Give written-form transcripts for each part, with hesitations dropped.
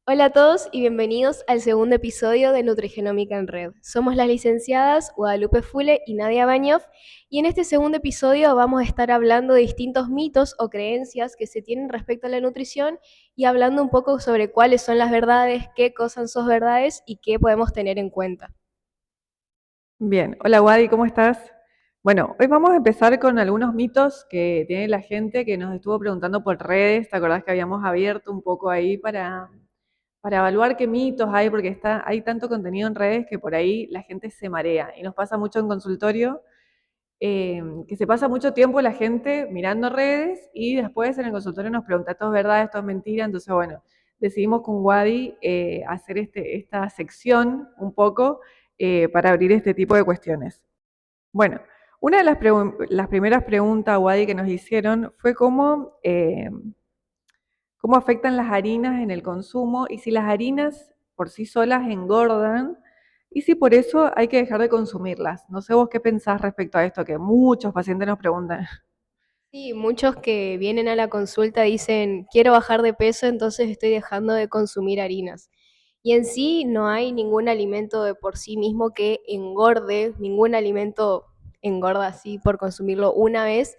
Hola a todos y bienvenidos al segundo episodio de Nutrigenómica en Red. Somos las licenciadas Guadalupe Fule y Nadia Bañov y en este segundo episodio vamos a estar hablando de distintos mitos o creencias que se tienen respecto a la nutrición y hablando un poco sobre cuáles son las verdades, qué cosas son verdades y qué podemos tener en cuenta. Bien, hola Wadi, ¿cómo estás? Bueno, hoy vamos a empezar con algunos mitos que tiene la gente que nos estuvo preguntando por redes. ¿Te acordás que habíamos abierto un poco ahí para evaluar qué mitos hay? Porque hay tanto contenido en redes que por ahí la gente se marea. Y nos pasa mucho en consultorio, que se pasa mucho tiempo la gente mirando redes y después en el consultorio nos pregunta, ¿esto es verdad, esto es mentira? Entonces, bueno, decidimos con Wadi hacer esta sección un poco para abrir este tipo de cuestiones. Bueno, una de las primeras preguntas, Wadi, que nos hicieron fue cómo afectan las harinas en el consumo y si las harinas por sí solas engordan y si por eso hay que dejar de consumirlas. No sé vos qué pensás respecto a esto, que muchos pacientes nos preguntan. Sí, muchos que vienen a la consulta dicen, quiero bajar de peso, entonces estoy dejando de consumir harinas. Y en sí no hay ningún alimento de por sí mismo que engorde, ningún alimento engorda así por consumirlo una vez.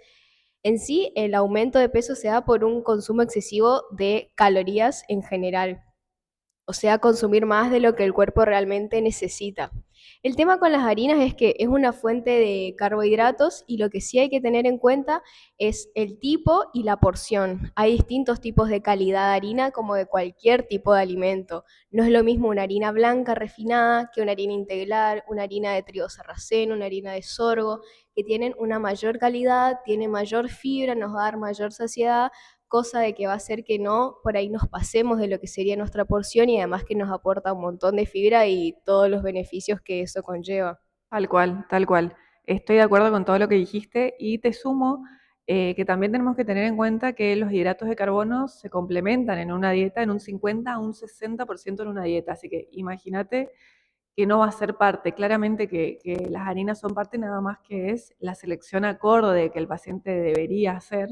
En sí, el aumento de peso se da por un consumo excesivo de calorías en general, o sea, consumir más de lo que el cuerpo realmente necesita. El tema con las harinas es que es una fuente de carbohidratos y lo que sí hay que tener en cuenta es el tipo y la porción. Hay distintos tipos de calidad de harina como de cualquier tipo de alimento. No es lo mismo una harina blanca refinada que una harina integral, una harina de trigo sarraceno, una harina de sorgo, que tienen una mayor calidad, tiene mayor fibra, nos va a dar mayor saciedad, cosa de que va a hacer que no por ahí nos pasemos de lo que sería nuestra porción y además que nos aporta un montón de fibra y todos los beneficios que eso conlleva. Tal cual, tal cual. Estoy de acuerdo con todo lo que dijiste y te sumo que también tenemos que tener en cuenta que los hidratos de carbono se complementan en una dieta en un 50 a un 60% en una dieta. Así que imagínate que no va a ser parte. Claramente que las harinas son parte, nada más que es la selección acorde que el paciente debería hacer.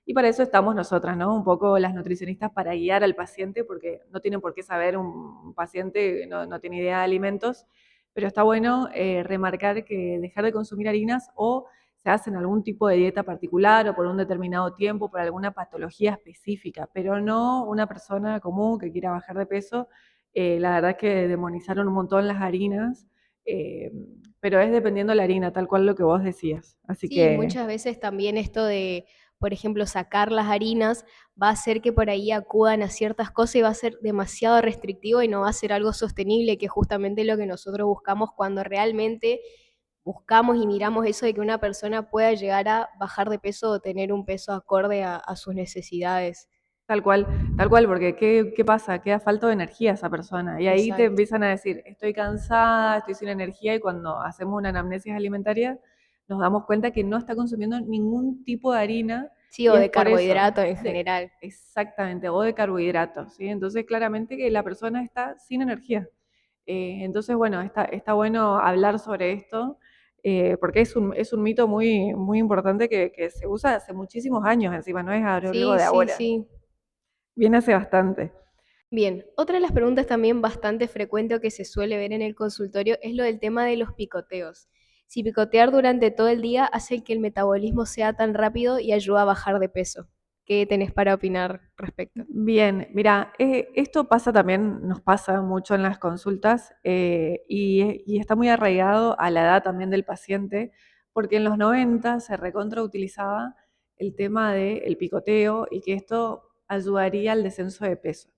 Y para eso estamos nosotras, ¿no? Un poco las nutricionistas para guiar al paciente, porque no tienen por qué saber un paciente, no tiene idea de alimentos, pero está bueno remarcar que dejar de consumir harinas o se hace en algún tipo de dieta particular o por un determinado tiempo, por alguna patología específica, pero no una persona común que quiera bajar de peso. La verdad es que demonizaron un montón las harinas, eh, pero es dependiendo de la harina, tal cual lo que vos decías. Así Sí, que muchas veces también esto de, por ejemplo, sacar las harinas va a hacer que por ahí acudan a ciertas cosas y va a ser demasiado restrictivo y no va a ser algo sostenible, que es justamente lo que nosotros buscamos cuando realmente buscamos y miramos eso de que una persona pueda llegar a bajar de peso o tener un peso acorde a sus necesidades. tal cual, porque ¿qué pasa? Queda falta de energía esa persona. Y ahí te Exacto. empiezan a decir, estoy cansada, estoy sin energía, y cuando hacemos una anamnesis alimentaria, nos damos cuenta que no está consumiendo ningún tipo de harina, Sí, o y es de por eso, carbohidratos en general. exactamente, o de carbohidratos, ¿sí? Entonces, claramente que la persona está sin energía. Entonces, bueno, está bueno hablar sobre esto, porque es un mito muy, muy importante que se usa hace muchísimos años encima, no es algo Sí, de sí, ahora, sí. viene hace bastante. Bien, otra de las preguntas también bastante frecuente o que se suele ver en el consultorio es lo del tema de los picoteos. Si picotear durante todo el día hace que el metabolismo sea tan rápido y ayuda a bajar de peso. ¿Qué tenés para opinar respecto? Bien, mira, esto pasa también, nos pasa mucho en las consultas, y está muy arraigado a la edad también del paciente, porque en los 90 se recontrautilizaba el tema del picoteo y que esto ayudaría al descenso de peso.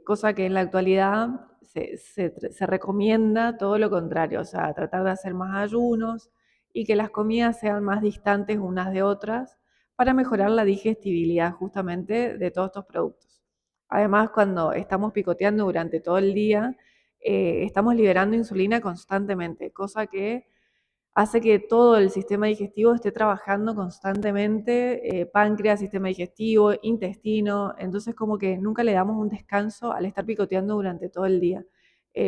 Cosa que en la actualidad se recomienda todo lo contrario, o sea, tratar de hacer más ayunos y que las comidas sean más distantes unas de otras para mejorar la digestibilidad justamente de todos estos productos. Además, cuando estamos picoteando durante todo el día, estamos liberando insulina constantemente, cosa que hace que todo el sistema digestivo esté trabajando constantemente, páncreas, sistema digestivo, intestino, entonces como que nunca le damos un descanso al estar picoteando durante todo el día.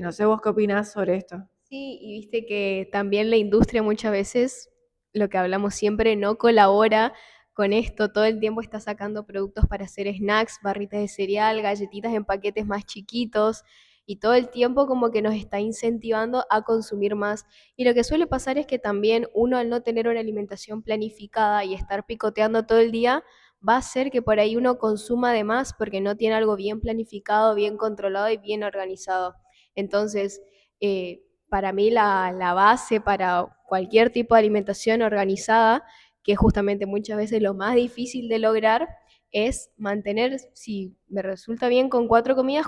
No sé vos qué opinás sobre esto. Sí, y viste que también la industria muchas veces, lo que hablamos siempre, no colabora con esto, todo el tiempo está sacando productos para hacer snacks, barritas de cereal, galletitas en paquetes más chiquitos y todo el tiempo como que nos está incentivando a consumir más. Y lo que suele pasar es que también uno al no tener una alimentación planificada y estar picoteando todo el día, va a hacer que por ahí uno consuma de más porque no tiene algo bien planificado, bien controlado y bien organizado. Entonces, para mí la base para cualquier tipo de alimentación organizada, que es justamente muchas veces lo más difícil de lograr, es mantener, si me resulta bien con cuatro comidas,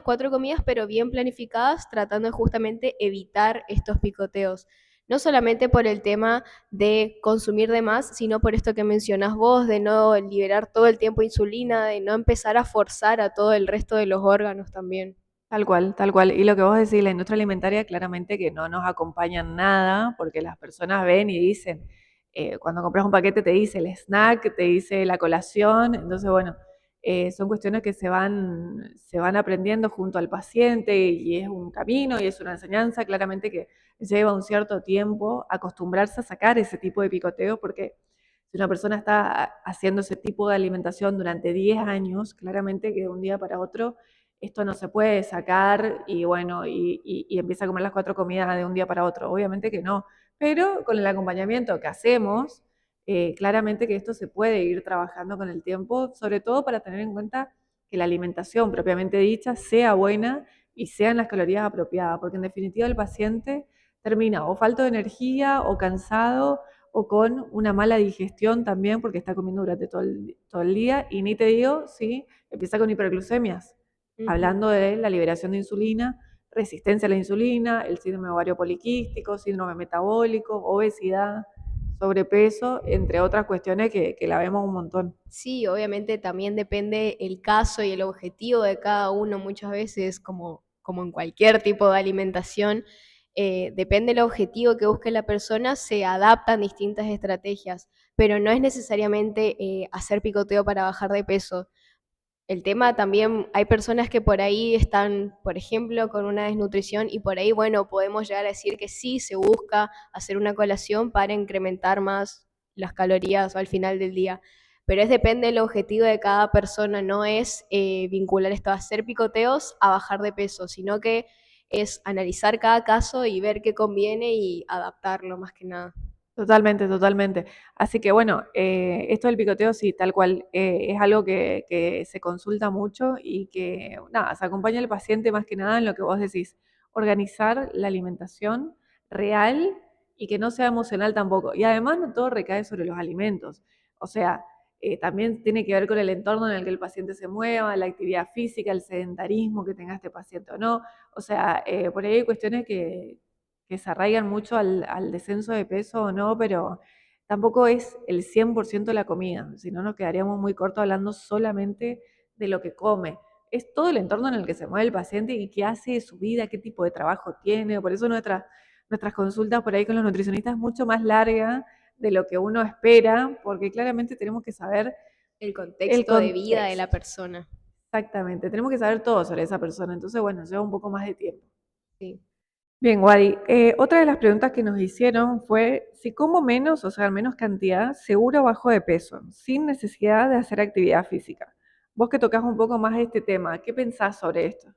pero bien planificadas, tratando de justamente evitar estos picoteos. No solamente por el tema de consumir de más, sino por esto que mencionás vos, de no liberar todo el tiempo insulina, de no empezar a forzar a todo el resto de los órganos también. Tal cual, tal cual. Y lo que vos decís, la industria alimentaria claramente que no nos acompaña en nada, porque las personas ven y dicen, cuando compras un paquete te dice el snack, te dice la colación, entonces bueno, son cuestiones que se van aprendiendo junto al paciente y es un camino y es una enseñanza, claramente que lleva un cierto tiempo acostumbrarse a sacar ese tipo de picoteo, porque si una persona está haciendo ese tipo de alimentación durante 10 años, claramente que de un día para otro esto no se puede sacar y bueno, y empieza a comer las 4 comidas de un día para otro. Obviamente que no, pero con el acompañamiento que hacemos, claramente que esto se puede ir trabajando con el tiempo, sobre todo para tener en cuenta que la alimentación propiamente dicha sea buena y sean las calorías apropiadas, porque en definitiva el paciente termina o falto de energía o cansado o con una mala digestión también porque está comiendo durante todo el día y ni te digo si empieza con hiperglucemias, Ujú. hablando de la liberación de insulina, resistencia a la insulina, el síndrome ovario poliquístico, síndrome metabólico, obesidad, sobrepeso, entre otras cuestiones que la vemos un montón. Sí, obviamente también depende el caso y el objetivo de cada uno muchas veces, como en cualquier tipo de alimentación, depende el objetivo que busque la persona, se adaptan distintas estrategias, pero no es necesariamente hacer picoteo para bajar de peso. El tema también, hay personas que por ahí están, por ejemplo, con una desnutrición y por ahí, bueno, podemos llegar a decir que sí, se busca hacer una colación para incrementar más las calorías al final del día. Pero es depende del objetivo de cada persona, no es vincular esto a hacer picoteos a bajar de peso, sino que es analizar cada caso y ver qué conviene y adaptarlo más que nada. Totalmente, totalmente. Así que bueno, esto del picoteo sí, tal cual, es algo que se consulta mucho y que nada, se acompaña al paciente más que nada en lo que vos decís, organizar la alimentación real y que no sea emocional tampoco. Y además no todo recae sobre los alimentos. O sea, también tiene que ver con el entorno en el que el paciente se mueva, la actividad física, el sedentarismo que tenga este paciente o no. O sea, por ahí hay cuestiones que se arraigan mucho al descenso de peso o no, pero tampoco es el 100% de la comida, si no nos quedaríamos muy cortos hablando solamente de lo que come. Es todo el entorno en el que se mueve el paciente y qué hace de su vida, qué tipo de trabajo tiene. Por eso nuestras consultas por ahí con los nutricionistas es mucho más larga de lo que uno espera, porque claramente tenemos que saber El el contexto de vida de la contexto. persona. Exactamente, tenemos que saber todo sobre esa persona. Entonces, bueno, lleva un poco más de tiempo. Sí. Bien, Wadi. Otra de las preguntas que nos hicieron fue si como menos, o sea, menos cantidad, seguro bajo de peso, sin necesidad de hacer actividad física. Vos que tocas un poco más este tema, ¿qué pensás sobre esto?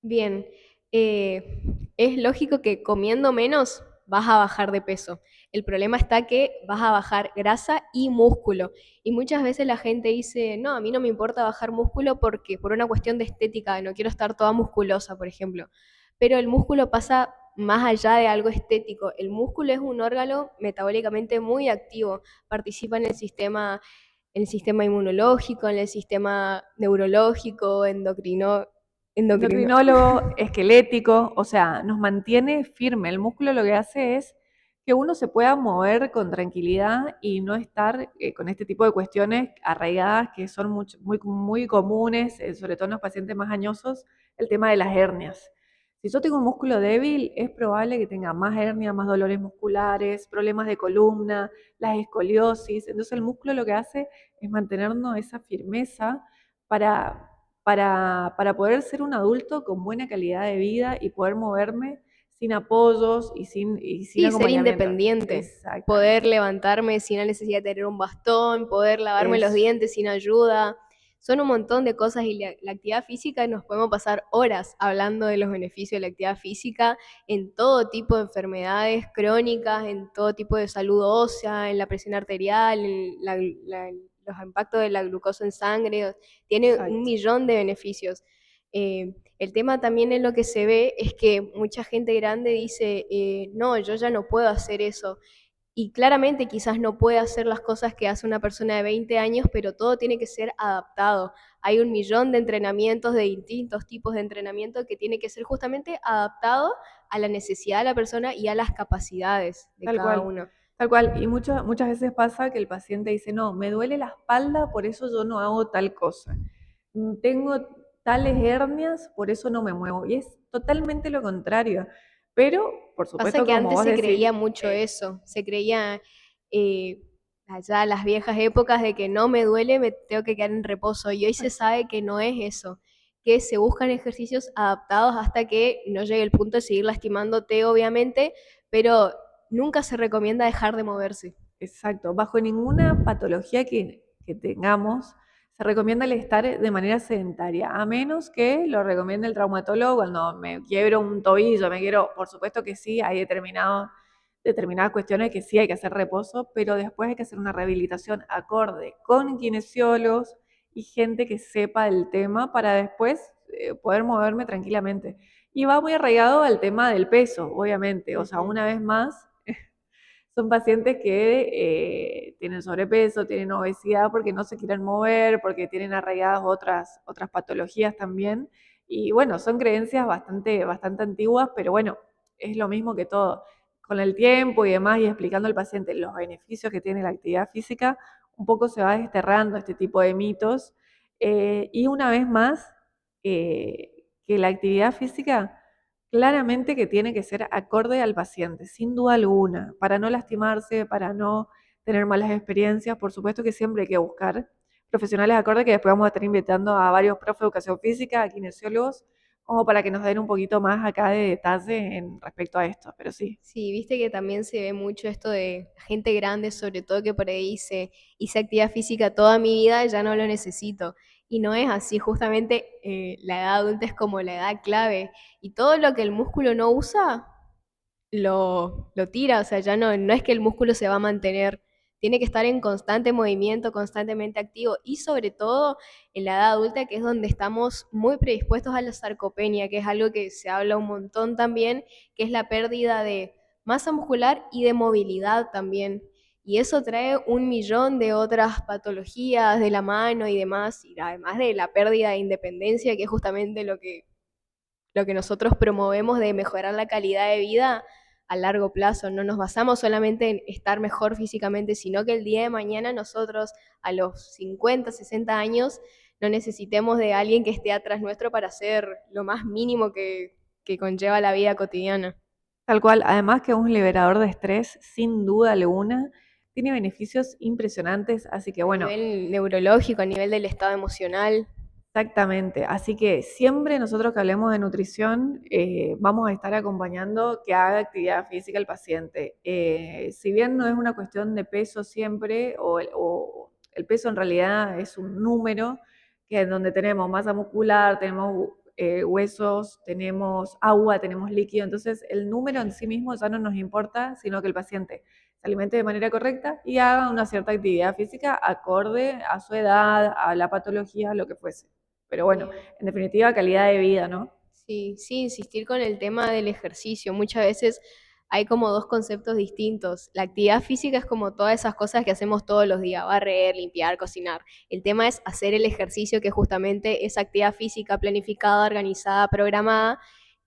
Bien, eh, es lógico que comiendo menos vas a bajar de peso. El problema está que vas a bajar grasa y músculo. Y muchas veces la gente dice, no, a mí no me importa bajar músculo porque por una cuestión de estética, no quiero estar toda musculosa, por ejemplo. Pero el músculo pasa más allá de algo estético. El músculo es un órgano metabólicamente muy activo, participa en el sistema inmunológico, en el sistema neurológico, endocrino. Endocrinólogo, esquelético, o sea, nos mantiene firme. El músculo lo que hace es que uno se pueda mover con tranquilidad y no estar con este tipo de cuestiones arraigadas que son muy, muy comunes, sobre todo en los pacientes más añosos, el tema de las hernias. Si yo tengo un músculo débil, es probable que tenga más hernia, más dolores musculares, problemas de columna, las escoliosis. Entonces el músculo lo que hace es mantenernos esa firmeza para poder ser un adulto con buena calidad de vida y poder moverme sin apoyos y sin Sí, ser acompañamiento. independiente, poder Exactamente. levantarme sin la necesidad de tener un bastón, poder lavarme los Eso, dientes sin ayuda. Son un montón de cosas y la actividad física nos podemos pasar horas hablando de los beneficios de la actividad física en todo tipo de enfermedades crónicas, en todo tipo de salud ósea, en la presión arterial, en los impactos de la glucosa en sangre. Tiene un exacto. millón de beneficios. El tema también en lo que se ve es que mucha gente grande dice, no, yo ya no puedo hacer eso. Y claramente quizás no puede hacer las cosas que hace una persona de 20 años, pero todo tiene que ser adaptado. Hay un millón de entrenamientos, de distintos tipos de entrenamiento que tiene que ser justamente adaptado a la necesidad de la persona y a las capacidades de Tal cada cual, uno. tal cual. Y muchas veces pasa que el paciente dice, no, me duele la espalda, por eso yo no hago tal cosa. Tengo tales hernias, por eso no me muevo. Y es totalmente lo contrario. Pero, por Pasa supuesto, que como antes vos se decís, creía mucho eso, se creía eh, allá las viejas épocas de que no me duele, me tengo que quedar en reposo. Y hoy se sabe que no es eso, que se buscan ejercicios adaptados hasta que no llegue el punto de seguir lastimándote, obviamente, pero nunca se recomienda dejar de moverse. exacto, bajo ninguna patología que tengamos, se recomienda el estar de manera sedentaria, a menos que lo recomiende el traumatólogo cuando me quiebro un tobillo, por supuesto que sí, hay determinadas cuestiones que sí hay que hacer reposo, pero después hay que hacer una rehabilitación acorde con kinesiólogos y gente que sepa el tema para después poder moverme tranquilamente. Y va muy arraigado al tema del peso, obviamente, o sea, Ujú. una vez más son pacientes que tienen sobrepeso, tienen obesidad porque no se quieren mover, porque tienen arraigadas otras patologías también. Y bueno, son creencias bastante antiguas, pero bueno, es lo mismo que todo. Con el tiempo y demás, y explicando al paciente los beneficios que tiene la actividad física, un poco se va desterrando este tipo de mitos. Y una vez más, que la actividad física claramente que tiene que ser acorde al paciente, sin duda alguna, para no lastimarse, para no tener malas experiencias. Por supuesto que siempre hay que buscar profesionales acorde, que después vamos a estar invitando a varios profes de educación física, a kinesiólogos, como para que nos den un poquito más acá de detalle en respecto a esto, pero sí. Sí, viste que también se ve mucho esto de gente grande, sobre todo que por ahí hice actividad física toda mi vida, ya no lo necesito. Y no es así, justamente la edad adulta es como la edad clave. Y todo lo que el músculo no usa, lo tira, o sea, ya no es que el músculo se va a mantener, tiene que estar en constante movimiento, constantemente activo y sobre todo en la edad adulta, que es donde estamos muy predispuestos a la sarcopenia, que es algo que se habla un montón también, que es la pérdida de masa muscular y de movilidad también. Y eso trae un millón de otras patologías de la mano y demás, y además de la pérdida de independencia, que es justamente lo que nosotros promovemos de mejorar la calidad de vida a largo plazo. No nos basamos solamente en estar mejor físicamente, sino que el día de mañana nosotros a los 50, 60 años no necesitemos de alguien que esté atrás nuestro para hacer lo más mínimo que conlleva la vida cotidiana. Tal cual, además que es un liberador de estrés, sin duda alguna, tiene beneficios impresionantes, así que A bueno, nivel neurológico, a nivel del estado emocional. exactamente, así que siempre nosotros que hablemos de nutrición vamos a estar acompañando que haga actividad física el paciente. Si bien no es una cuestión de peso siempre, o el peso en realidad es un número, que es donde tenemos masa muscular, tenemos huesos, tenemos agua, tenemos líquido, entonces el número en sí mismo ya no nos importa, sino que el paciente se alimente de manera correcta y haga una cierta actividad física acorde a su edad, a la patología, a lo que fuese. Pero bueno, Sí. en definitiva, calidad de vida, ¿no? Sí, sí, insistir con el tema del ejercicio. Muchas veces hay como dos conceptos distintos. La actividad física es como todas esas cosas que hacemos todos los días, barrer, limpiar, cocinar. El tema es hacer el ejercicio, que justamente esa actividad física planificada, organizada, programada,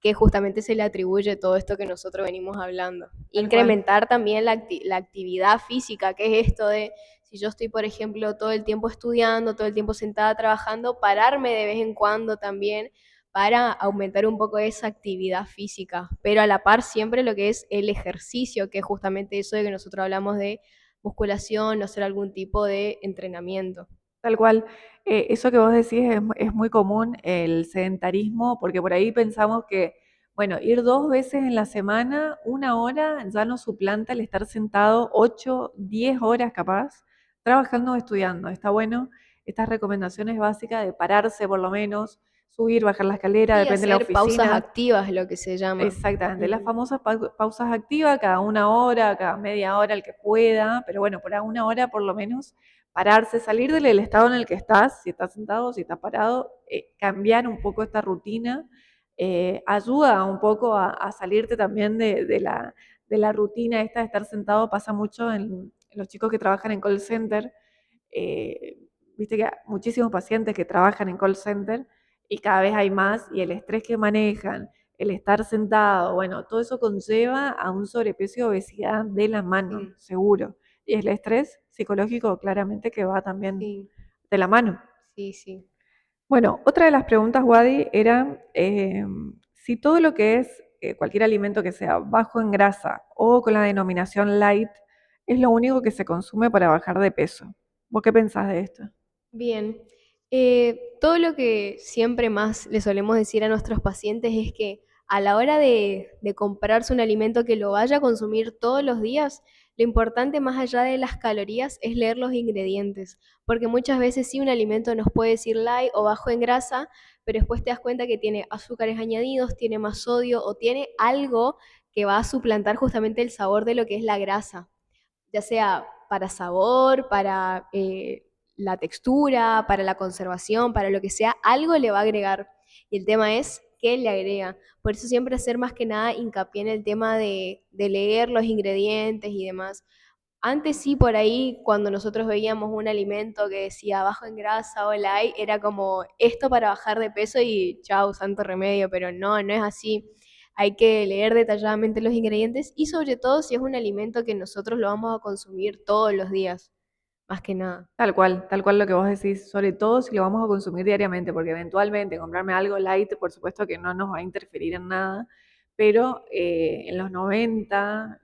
que justamente se le atribuye todo esto que nosotros venimos hablando. Tal cual. Incrementar también la actividad física, que es esto de, si yo estoy, por ejemplo, todo el tiempo estudiando, todo el tiempo sentada trabajando, pararme de vez en cuando también para aumentar un poco esa actividad física, pero a la par siempre lo que es el ejercicio, que es justamente eso de que nosotros hablamos de musculación o hacer algún tipo de entrenamiento. Tal cual. Eso que vos decís es muy común, el sedentarismo, porque por ahí pensamos que Bueno, ir 2 veces en la semana, 1 hora, ya no suplanta el estar sentado 8, 10 horas capaz, trabajando o estudiando. Está bueno estas recomendaciones básicas de pararse por lo menos, subir, bajar la escalera, Y depende de la hacer pausas oficina. activas, lo que se llama. Exactamente, las Ujú. famosas pausas activas, cada 1 hora, cada media hora, el que pueda, pero bueno, por 1 hora por lo menos pararse, salir del estado en el que estás, si estás sentado, si estás parado, cambiar un poco esta rutina, ayuda un poco a salirte también de la rutina esta de estar sentado, pasa mucho en los chicos que trabajan en call center, eh, viste que hay muchísimos pacientes que trabajan en call center y cada vez hay más y el estrés que manejan, el estar sentado, bueno, todo eso conlleva a un sobrepeso y obesidad de la mano, Sí, seguro. Y el estrés psicológico claramente que va también sí, de la mano. sí, sí. Bueno, otra de las preguntas, Wadi, era si todo lo que es cualquier alimento que sea bajo en grasa o con la denominación light es lo único que se consume para bajar de peso. ¿Vos qué pensás de esto? Bien. Todo lo que siempre más le solemos decir a nuestros pacientes es que a la hora de comprarse un alimento que lo vaya a consumir todos los días, lo importante más allá de las calorías es leer los ingredientes, porque muchas veces sí un alimento nos puede decir light o bajo en grasa, pero después te das cuenta que tiene azúcares añadidos, tiene más sodio o tiene algo que va a suplantar justamente el sabor de lo que es la grasa, ya sea para sabor, para la textura, para la conservación, para lo que sea, algo le va a agregar. Y el tema es qué le agrega. Por eso siempre hacer más que nada hincapié en el tema de leer los ingredientes y demás. Antes sí, por ahí, cuando nosotros veíamos un alimento que decía bajo en grasa o light, era como esto para bajar de peso y chau, santo remedio, pero no, no es así. Hay que leer detalladamente los ingredientes y sobre todo si es un alimento que nosotros lo vamos a consumir todos los días, más que nada. Tal cual lo que vos decís, sobre todo si lo vamos a consumir diariamente, porque eventualmente comprarme algo light, por supuesto que no nos va a interferir en nada, pero en los 90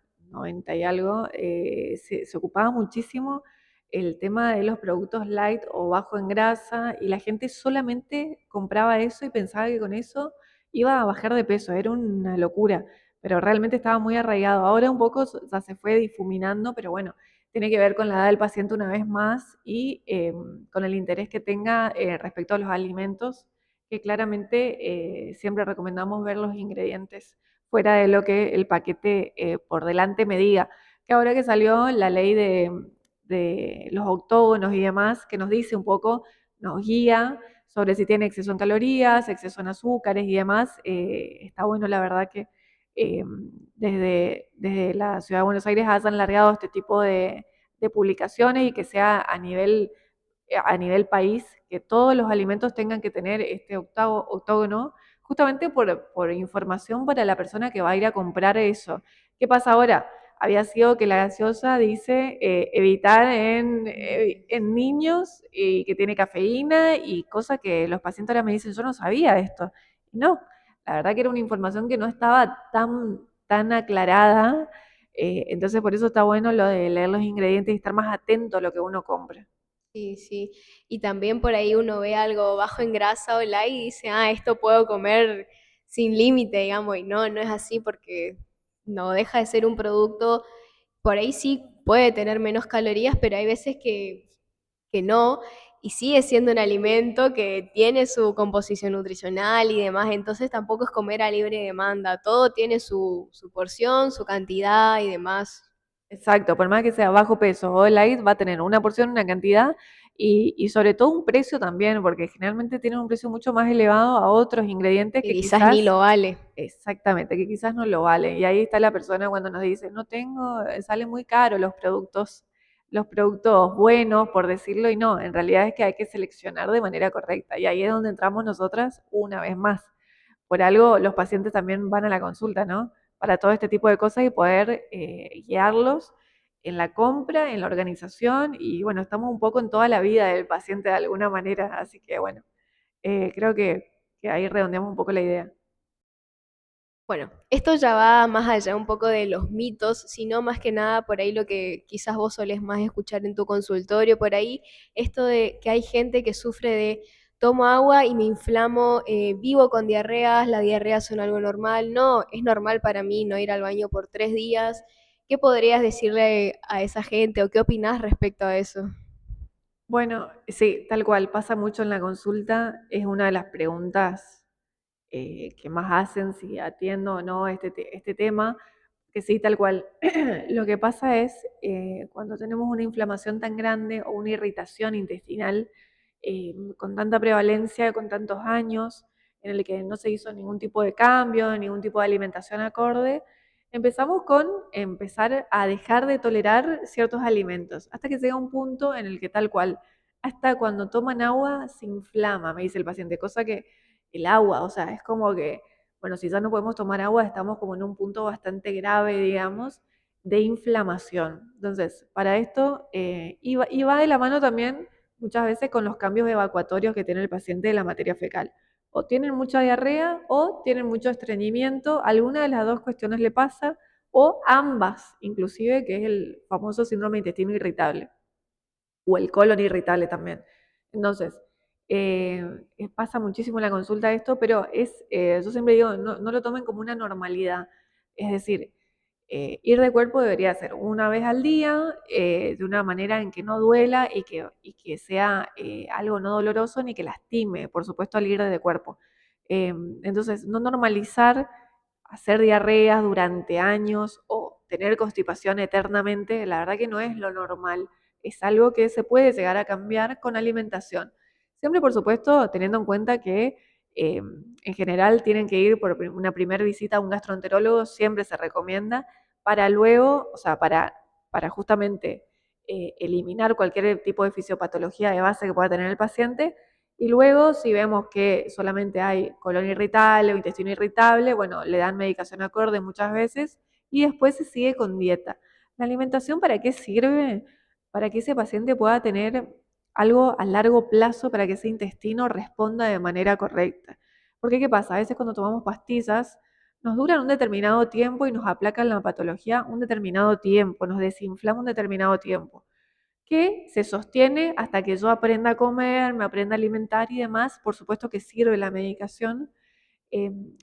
y algo, se ocupaba muchísimo el tema de los productos light o bajo en grasa y la gente solamente compraba eso y pensaba que con eso iba a bajar de peso, era una locura, pero realmente estaba muy arraigado. Ahora un poco ya se fue difuminando, pero bueno, tiene que ver con la edad del paciente una vez más y con el interés que tenga respecto a los alimentos, que claramente siempre recomendamos ver los ingredientes fuera de lo que el paquete por delante me diga. Que ahora que salió la ley de los octógonos y demás, que nos dice un poco, nos guía sobre si tiene exceso en calorías, exceso en azúcares y demás, está bueno la verdad que eh, desde la Ciudad de Buenos Aires hayan largado este tipo de publicaciones y que sea a nivel país, que todos los alimentos tengan que tener este octógono, justamente por información para la persona que va a ir a comprar eso. ¿Qué pasa ahora? Había sido que la gaseosa dice evitar en niños y que tiene cafeína y cosas que los pacientes ahora me dicen, yo no sabía esto. No, la verdad que era una información que no estaba tan aclarada, entonces por eso está bueno lo de leer los ingredientes y estar más atento a lo que uno compra. Sí, sí. Y también por ahí uno ve algo bajo en grasa o light y dice, ah, esto puedo comer sin límite, digamos, y no, no es así porque no deja de ser un producto, por ahí sí puede tener menos calorías, pero hay veces que no, y sigue siendo un alimento que tiene su composición nutricional y demás, entonces tampoco es comer a libre demanda, todo tiene su porción, su cantidad y demás. Exacto, por más que sea bajo peso o light, va a tener una porción, una cantidad y sobre todo un precio también, porque generalmente tienen un precio mucho más elevado a otros ingredientes Que que quizás ni quizás, lo vale. exactamente, que quizás no lo valen. Y ahí está la persona cuando nos dice, no tengo, sale muy caro los productos buenos, por decirlo, y no, en realidad es que hay que seleccionar de manera correcta. Y ahí es donde entramos nosotras una vez más. Por algo los pacientes también van a la consulta, ¿no? Para todo este tipo de cosas y poder guiarlos en la compra, en la organización y bueno, estamos un poco en toda la vida del paciente de alguna manera, así que bueno, creo que ahí redondeamos un poco la idea. Bueno, esto ya va más allá un poco de los mitos, sino más que nada por ahí lo que quizás vos solés más escuchar en tu consultorio, por ahí, esto de que hay gente que sufre de tomo agua y me inflamo, vivo con diarreas, las diarreas son algo normal. No, es normal para mí no ir al baño por 3 días. ¿Qué podrías decirle a esa gente o qué opinás respecto a eso? Bueno, sí, tal cual, pasa mucho en la consulta, es una de las preguntas que más hacen, si atiendo o no este tema, que sí, tal cual. Lo que pasa es cuando tenemos una inflamación tan grande o una irritación intestinal con tanta prevalencia, con tantos años, en el que no se hizo ningún tipo de cambio, ningún tipo de alimentación acorde, empezamos con empezar a dejar de tolerar ciertos alimentos, hasta que llega un punto en el que tal cual, hasta cuando toman agua se inflama, me dice el paciente, cosa que el agua, o sea, es como que, bueno, si ya no podemos tomar agua, estamos como en un punto bastante grave, digamos, de inflamación. Entonces, para esto, y va de la mano también muchas veces con los cambios evacuatorios que tiene el paciente de la materia fecal. O tienen mucha diarrea o tienen mucho estreñimiento, alguna de las dos cuestiones le pasa, o ambas, inclusive, que es el famoso síndrome de intestino irritable o el colon irritable también. Entonces, pasa muchísimo en la consulta esto, pero yo siempre digo, no lo tomen como una normalidad. Es decir, ir de cuerpo debería ser una vez al día, de una manera en que no duela y que sea algo no doloroso ni que lastime, por supuesto, al ir de cuerpo. Entonces, no normalizar hacer diarreas durante años o tener constipación eternamente, la verdad que no es lo normal. Es algo que se puede llegar a cambiar con alimentación. Siempre, por supuesto, teniendo en cuenta que en general tienen que ir por una primera visita a un gastroenterólogo, siempre se recomienda, para luego, o sea, para justamente eliminar cualquier tipo de fisiopatología de base que pueda tener el paciente. Y luego, si vemos que solamente hay colon irritable o intestino irritable, bueno, le dan medicación acorde muchas veces y después se sigue con dieta. ¿La alimentación para qué sirve? Para que ese paciente pueda tener algo a largo plazo para que ese intestino responda de manera correcta. Porque ¿qué pasa? A veces cuando tomamos pastillas nos duran un determinado tiempo y nos aplacan la patología un determinado tiempo, nos desinflama un determinado tiempo que se sostiene hasta que yo aprenda a comer, me aprenda a alimentar y demás. Por supuesto que sirve la medicación,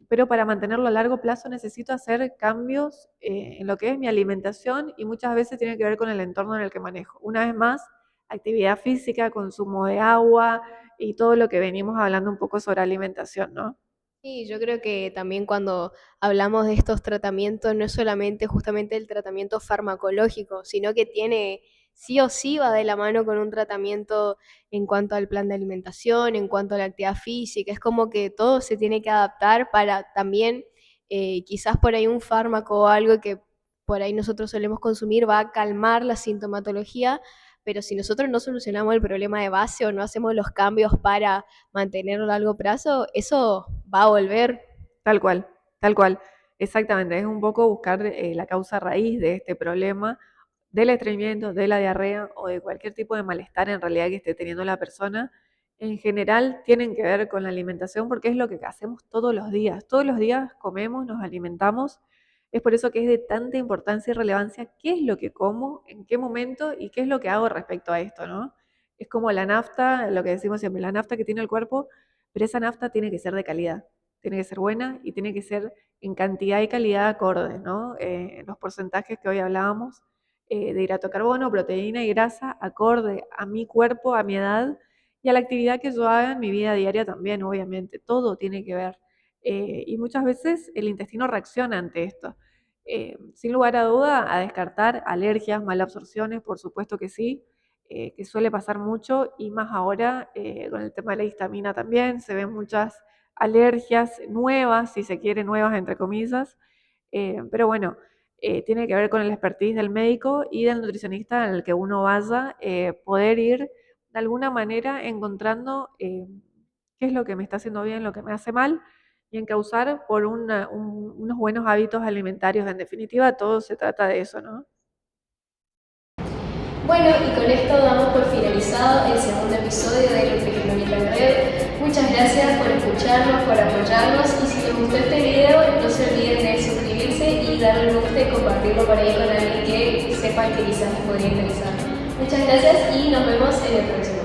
pero para mantenerlo a largo plazo necesito hacer cambios en lo que es mi alimentación y muchas veces tiene que ver con el entorno en el que manejo. Una vez más, actividad física, consumo de agua y todo lo que venimos hablando un poco sobre alimentación, ¿no? Sí, yo creo que también cuando hablamos de estos tratamientos no es solamente justamente el tratamiento farmacológico, sino que tiene sí o sí va de la mano con un tratamiento en cuanto al plan de alimentación, en cuanto a la actividad física. Es como que todo se tiene que adaptar para también quizás por ahí un fármaco o algo que por ahí nosotros solemos consumir va a calmar la sintomatología, pero si nosotros no solucionamos el problema de base o no hacemos los cambios para mantenerlo a largo plazo, eso va a volver. Tal cual, tal cual. Exactamente, es un poco buscar la causa raíz de este problema, del estreñimiento, de la diarrea o de cualquier tipo de malestar en realidad que esté teniendo la persona. En general tienen que ver con la alimentación porque es lo que hacemos todos los días. Todos los días comemos, nos alimentamos. Es por eso que es de tanta importancia y relevancia qué es lo que como, en qué momento y qué es lo que hago respecto a esto, ¿no? Es como la nafta, lo que decimos siempre, la nafta que tiene el cuerpo, pero esa nafta tiene que ser de calidad, tiene que ser buena y tiene que ser en cantidad y calidad acorde, ¿no? Los porcentajes que hoy hablábamos de hidrato de carbono, proteína y grasa acorde a mi cuerpo, a mi edad y a la actividad que yo haga en mi vida diaria también, obviamente. Todo tiene que ver. Y muchas veces el intestino reacciona ante esto. Sin lugar a duda, a descartar alergias, malabsorciones, por supuesto que sí, que suele pasar mucho y más ahora con el tema de la histamina también, se ven muchas alergias nuevas, si se quiere, nuevas entre comillas, pero bueno, tiene que ver con el expertise del médico y del nutricionista en el que uno vaya, poder ir de alguna manera encontrando qué es lo que me está haciendo bien, lo que me hace mal y encauzar por unos buenos hábitos alimentarios. En definitiva, todo se trata de eso, ¿no? Bueno, y con esto damos por finalizado el segundo episodio de Nutriclínica en Red. Muchas gracias por escucharnos, por apoyarnos y si les gustó este video no se olviden de suscribirse y darle un gusto y compartirlo por ahí con alguien que sepan que quizás les podría interesar. Muchas gracias y nos vemos en el próximo.